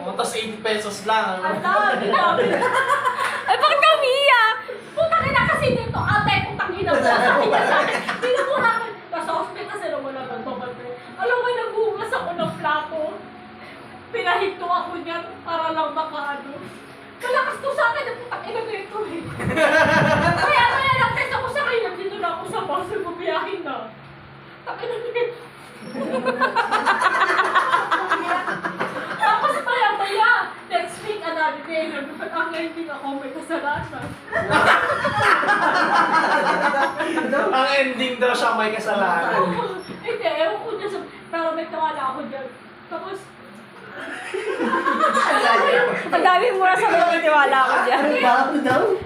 Tapos 80 pesos lang. Ang dami. Ay, bakit ka umiiyak? Putang ina kasi dito, ate, putang ina mo. Sabi niya sa akin, pinupunakan. Nasa hospital kasi naman naman to. Alam mo, nagbugas ako ng plato. Pinahinto ako niyan para lang makaano. Malakas to sa akin, putang ina ko ito eh. Kaya nag-test ako sa kanya, dito na ako sa bus, bumiyahin na. Takina nito. Tapos maya, next week, another day, ang ending ako, may kasalanan. Ang ending daw siya may kasalanan. Hindi, ewan ko dyan, pero may tawala ako dyan. Tapos, Ang dami mo na sa mga tiwala ko dyan.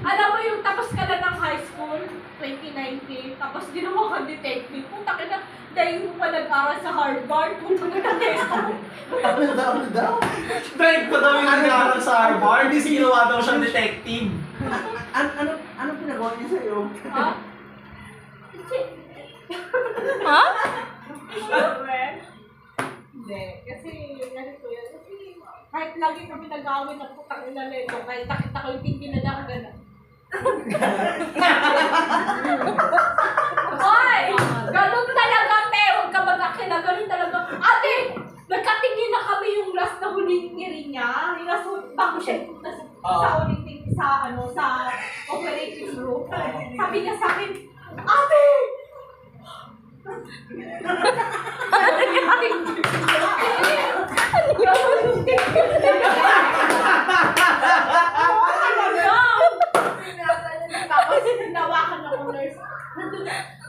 alam mo yung tapos ka na ng high school, 2019, tapos ginawa ka detective. Puta ka na, dahil mo pa nag-aral sa Harvard, puta ka na testo. Drive ko daw yung nag-aaral sa Harvard. Hindi ginawa daw siyang detective. Ano pinagawa niya sa'yo? Ha? Ha? Hindi, kasi ganito yan. Kasi kahit lagi kami nag-awin ng putang ina nito, kahit nakita ko yung tingin na nakagana. Hoy! Ganun talaga, te! Huwag ka mag-akila, ganun talaga. Ate! Nagkatingin na kami yung last na huling ngiri niya. Yung last bago siya punta sa huling tingin sa operating room. Sabi niya sa akin, Ate! Tapos hinawakan ako nurse.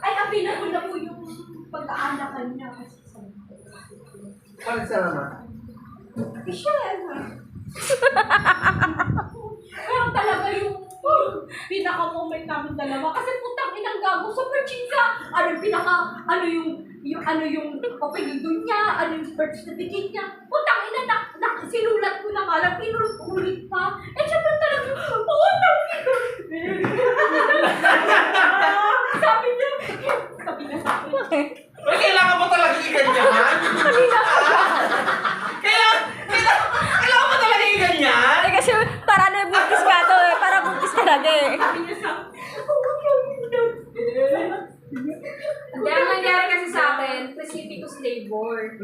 Ay, available na po yung pagkaanakan niya. Ano sa naman? Pero talaga yung pinaka-moment namin dalawa. Kasi putang inang gago, super chika. Ano yung apelido niya, ano yung birth certificate niya. Putang ina, sinulat ko na nga lang, pinulit pa. Eh, syempre talaga, putang ina. Sabi niya sa akin. May kailangan mo talaga iganyan? Kailangan mo talaga iganyan? Eh, kasi para na buntis ka to eh. Para buntis ka na eh. Sabi niya sa akin, putang ina. Hindi, ang nangyari kasi sa akin, precipitous labor.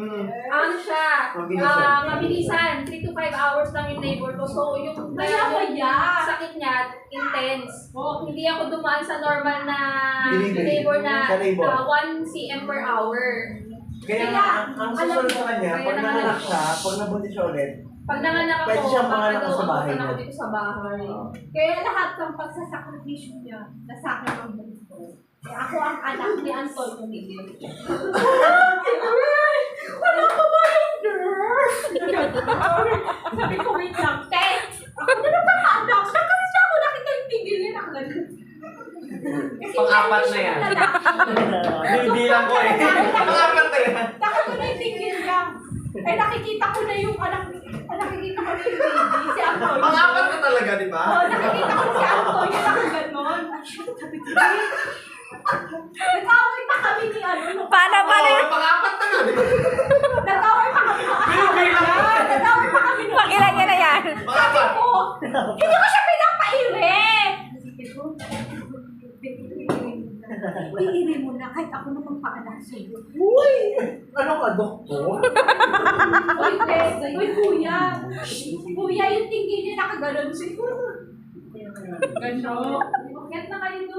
Ano siya, mabilisan, 3 to 5 hours lang yung labor ko. So, yung sakit niya, intense. Hindi ako dumaan sa normal na labor na 1 cm per hour. Kaya ang susunod sa kanya, Kaya pag nanganak nanganak siya, pag nabuntis siya ulit, Pag nanganak ako, pwede siyang manganak sa bahay ako niya. dito sa bahay. Kaya lahat ng pagsasakripisyo niya, nasa akin ang gusto. Eh, ako ang anak ni Anton Tumigil. Wala ko ba yung nurse? Sabi ko, wait lang, te! Ako na napaka-anak. Kasi siya ako nakita yung tigil niya na ganun. Pang-apat na yan. Hindi lang ko eh. Pang-apat na yan. Nakita na yung tigil niya. Eh, nakikita ko na yung anak. Nakikita ko na yung baby, si Anton. Pang-apat na talaga, di ba? Oo, nakikita ko si Anton, yung nakaganon. Sabi ko, nag-away pa kami ni ano. Paano Oo, pang-apat na nga, di ba? Nag-away pa kami ng Bilang ko. Nag-away pa kami ng Pag ilan niya na yan? Pang-apat. Hindi ko siya pinapaire. Iire mo na kahit ako naman paanak sa'yo. uy! Ano ka, doktor? Uy, kuya. Kuya, yung tingin niya nakaganon siguro. Ganon. Bakit na kayo doon?